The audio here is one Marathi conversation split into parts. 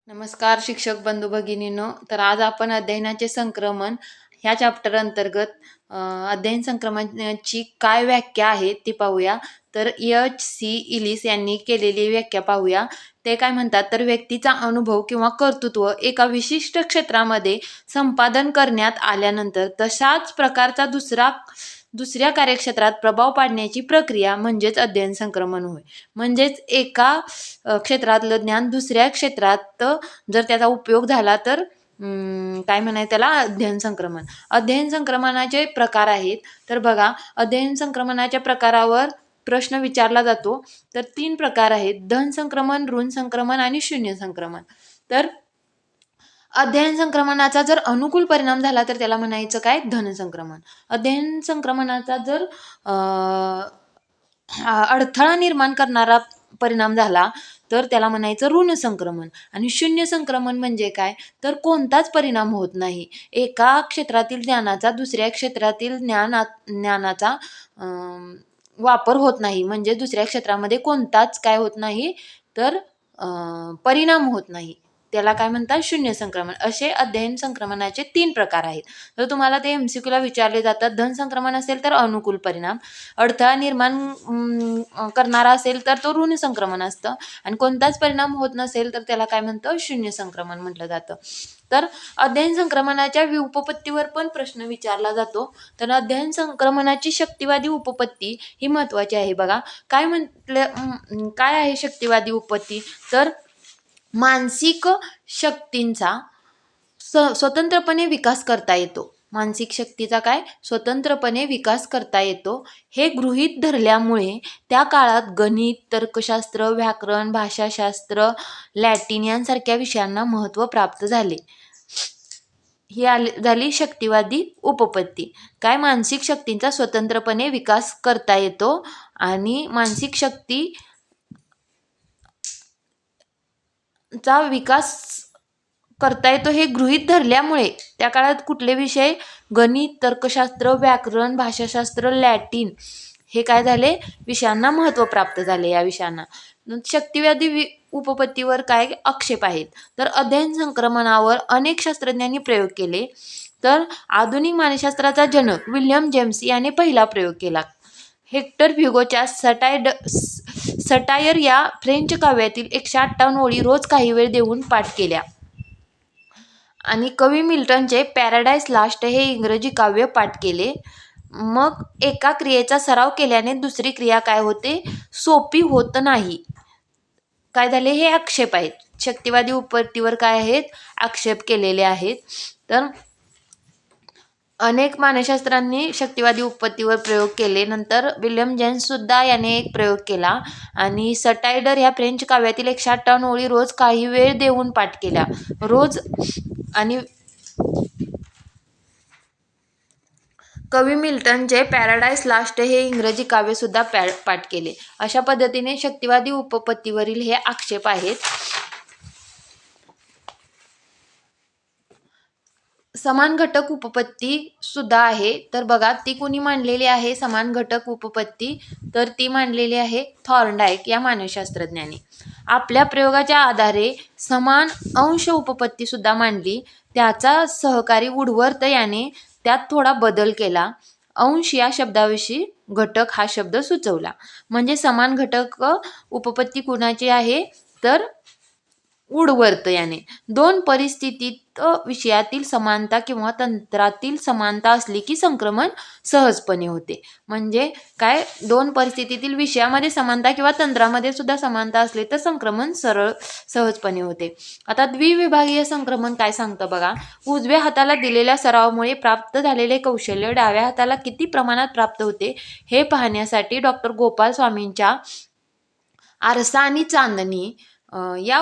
नमस्कार शिक्षक बंधू भगिनींनो. तर आज आपण अध्ययनाचे संक्रमण ह्या चॅप्टर अंतर्गत अध्ययन संक्रमणाची काय व्याख्या आहे ती पाहूया. तर H.C. इलिस यांनी केलेली व्याख्या पाहूया. ते काय म्हणतात, तर व्यक्तीचा अनुभव किंवा कर्तृत्व एका विशिष्ट क्षेत्रामध्ये संपादन करण्यात आल्यानंतर तशाच प्रकारचा दुसऱ्या कार्यक्षेत्रात प्रभाव पाडण्याची प्रक्रिया म्हणजेच अध्ययन संक्रमण होय. म्हणजेच एका क्षेत्रातलं ज्ञान दुसऱ्या क्षेत्रात जर त्याचा उपयोग झाला तर काय म्हणायचं त्याला, अध्ययन संक्रमण. अध्ययन संक्रमणाचे प्रकार आहेत. तर बघा, अध्ययन संक्रमणाच्या प्रकारावर प्रश्न विचारला जातो. तर 3 प्रकार आहेत: धन संक्रमण, ऋण संक्रमण आणि शून्य संक्रमण. तर अध्ययन संक्रमणाचा जर अनुकूल परिणाम झाला तर त्याला म्हणायचं काय, धन संक्रमण. अध्ययन संक्रमणाचा जर अडथळा निर्माण करणारा परिणाम झाला तर त्याला म्हणायचं ऋण संक्रमण. आणि शून्य संक्रमण म्हणजे काय, तर कोणताच परिणाम होत नाही. एका क्षेत्रातील ज्ञानाचा दुसऱ्या क्षेत्रातील ज्ञानाचा वापर होत नाही. म्हणजे दुसऱ्या क्षेत्रामध्ये कोणताच काय होत नाही, तर परिणाम होत नाही. त्याला काय म्हणतात, शून्य संक्रमण. असे अध्ययन संक्रमणाचे 3 प्रकार आहेत. तर तुम्हाला ते MCQ ला विचारले जातात. धन संक्रमण असेल तर अनुकूल परिणाम, अडथळा निर्माण करणारा असेल तर तो ऋण संक्रमण असतं, आणि कोणताच परिणाम होत नसेल तर त्याला काय म्हणतं, शून्य संक्रमण म्हटलं जातं. तर अध्ययन संक्रमणाच्या व्युपपत्तीवर पण प्रश्न विचारला जातो. तर अध्ययन संक्रमणाची शक्तिवादी उपपत्ती ही महत्वाची आहे. बघा, काय आहे शक्तिवादी उपपत्ती, तर मानसिक शक्तींचा स्वतंत्रपणे विकास करता येतो. मानसिक शक्तीचा काय, स्वतंत्रपणे विकास करता येतो हे गृहीत धरल्यामुळे त्या काळात गणित, तर्कशास्त्र, व्याकरण, भाषाशास्त्र, लॅटिन यांसारख्या विषयांना महत्त्व प्राप्त झाले. ही झाली शक्तिवादी उपपत्ती. काय, मानसिक शक्तींचा स्वतंत्रपणे विकास करता येतो आणि मानसिक शक्ती चा विकास करता येतो हे गृहीत धरल्यामुळे त्या काळात कुठले विषय, गणित, तर्कशास्त्र, व्याकरण, भाषाशास्त्र, लॅटिन हे काय झाले, विषयांना महत्त्व प्राप्त झाले. या विषयांना शक्तिवादी उपपत्तीवर काय आक्षेप आहेत, तर अध्ययन संक्रमणावर अनेक शास्त्रज्ञांनी प्रयोग केले. तर आधुनिक मानसशास्त्राचा जनक विल्यम जेम्स याने पहिला प्रयोग केला. हेक्टर ह्युगोच्या सटायर या फ्रेंच काव्यातील 158 ओळी रोज काही वेळ देऊन पाठ केल्या. आणि कवी मिल्टनचे पॅराडाईस लास्ट हे इंग्रजी काव्य पाठ केले. मग एका क्रियेचा सराव केल्याने दुसरी क्रिया काय होते, सोपी होत नाही. काय झाले, हे आक्षेप आहेत. शक्तिवादी उपपत्तीवर काय आहेत, आक्षेप केलेले आहेत. तर अनेक मानसशास्त्रांनी शक्तिवादी उपपत्तीवर प्रयोग केले. नंतर विल्यम जेम्स सुद्धा याने एक प्रयोग केला. आणि सटायडर ह्या फ्रेंच काव्यातील 158 ओळी रोज काही वेळ देऊन पाठ केल्या. रोज. आणि कवी मिल्टनचे पॅराडाईस लास्ट हे इंग्रजी काव्य सुद्धा पाठ केले. अशा पद्धतीने शक्तिवादी उपपत्तीवरील हे आक्षेप आहेत. समान घटक उपपत्ती सुद्धा आहे. तर बघा, ती कुणी मांडलेली आहे समान घटक उपपत्ती, तर ती मांडलेली आहे थॉर्नडाईक या मानसशास्त्रज्ञाने. आपल्या प्रयोगाच्या आधारे समान अंश उपपत्ती सुद्धा मांडली. त्याचा सहकारी वुडवर्थ याने त्यात थोडा बदल केला. अंश या शब्दाविषयी घटक हा शब्द सुचवला. म्हणजे समान घटक उपपत्ती कुणाची आहे, तर वुडवर्थ याने. 2 परिस्थितीत विषयातील समानता किंवा तंत्रातील समानता असली की संक्रमण सहजपणे होते. म्हणजे काय, 2 परिस्थितीतील विषयामध्ये समानता किंवा तंत्रामध्ये सुद्धा समानता असली तर संक्रमण सहजपणे होते. आता द्विविभागीय संक्रमण काय सांगतं बघा. उजव्या हाताला दिलेल्या सरावामुळे प्राप्त झालेले कौशल्य डाव्या हाताला किती प्रमाणात प्राप्त होते हे पाहण्यासाठी डॉक्टर गोपाल स्वामींच्या आरसा आणि चांदणी या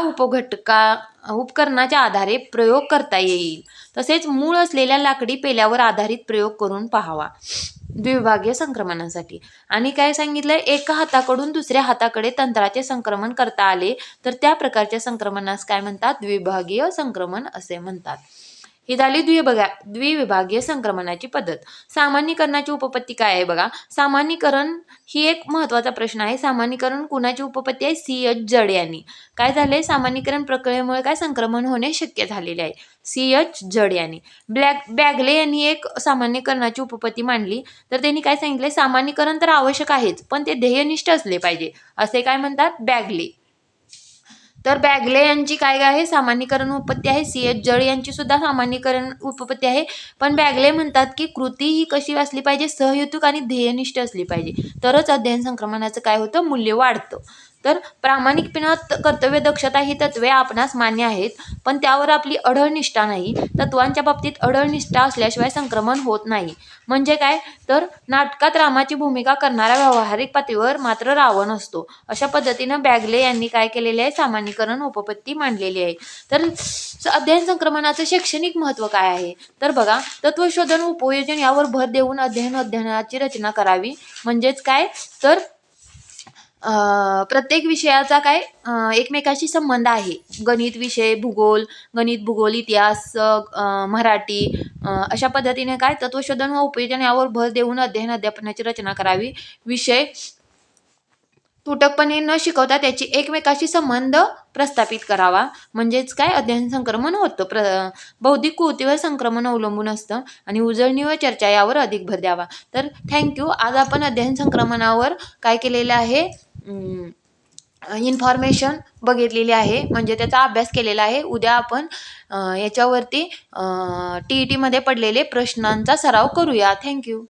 उपकरणाच्या आधारे प्रयोग करता येईल. तसेच मूळ असलेल्या लाकडी पेल्यावर आधारित प्रयोग करून पाहावा द्विविभागीय संक्रमणासाठी. आणि काय सांगितलंय, एका हाताकडून दुसऱ्या हाताकडे तंत्राचे संक्रमण करता आले तर त्या प्रकारच्या संक्रमणास काय म्हणतात, द्विविभागीय संक्रमण असे म्हणतात. ही झाली द्विविभागीय संक्रमणाची पद्धत. सामान्यीकरणाची उपपत्ती काय आहे बघा. सामान्यीकरण ही एक महत्त्वाचा प्रश्न आहे. सामान्यीकरण कुणाची उपपत्ती आहे? C.H. जड यांनी. काय झाले? सामान्यीकरण प्रक्रियेमुळे काय संक्रमण होणे शक्य झालेले आहे. C.H. जड यांनी. बॅगले यांनी एक सामान्यीकरणाची उपपत्ती मांडली. तर त्यांनी काय सांगितले? सामान्यीकरण तर आवश्यक आहेच, पण ते ध्येयनिष्ठ असले पाहिजे, असे काय म्हणतात? बॅगले. तर बॅगले यांची काय आहे? सामान्यीकरण उपपत्ती आहे. C.H. जड यांची सुद्धा सामान्यीकरण उपपत्ती आहे. पण बॅगले म्हणतात की कृती ही कशी असली पाहिजे? सहहेतुक आणि ध्येयनिष्ठ असली पाहिजे, तरच अध्ययन संक्रमणाचं काय होतं? मूल्य वाढतं. तर प्रामाणिकपणे कर्तव्य दक्षता ही तत्वे आपणास मान्य आहेत, पण त्यावर आपली अढळ निष्ठा नाही. तत्वांच्या बाबतीत अढळ निष्ठा असल्याशिवाय संक्रमण होत नाही. म्हणजे काय? तर नाटकात रामाची भूमिका करणारा व्यावहारिक पातळीवर मात्र रावण असतो. अशा पद्धतीनं बॅगले यांनी काय केलेले आहे? सामान्यीकरण उपपत्ती मांडलेली आहे. तर अध्ययन संक्रमणाचं शैक्षणिक महत्त्व काय आहे? तर बघा, तत्वशोधन उपयोजन यावर भर देऊन अध्ययनाची रचना करावी. म्हणजेच काय? तर प्रत्येक विषयाचा काय एकमेकाशी संबंध आहे. गणित विषय, गणित, भूगोल, इतिहास, मराठी, अशा पद्धतीने काय तत्वशोधन व उपयोजन यावर भर देऊन अध्यापनाची रचना करावी. विषय तुटकपणे न शिकवता त्याची एकमेकाशी संबंध प्रस्थापित करावा. म्हणजेच काय? अध्ययन संक्रमण होतं. बौद्धिक कृतीवर संक्रमण अवलंबून असतं आणि उजळणी व चर्चा यावर अधिक भर द्यावा. तर थँक्यू. आज आपण अध्ययन संक्रमणावर काय केलेलं आहे? इन्फॉर्मेशन बघितलेली आहे, म्हणजे त्याचा अभ्यास केलेला आहे. उद्या आपण याच्यावरती TET मध्ये पडलेले प्रश्नांचा सराव करूया. थँक्यू.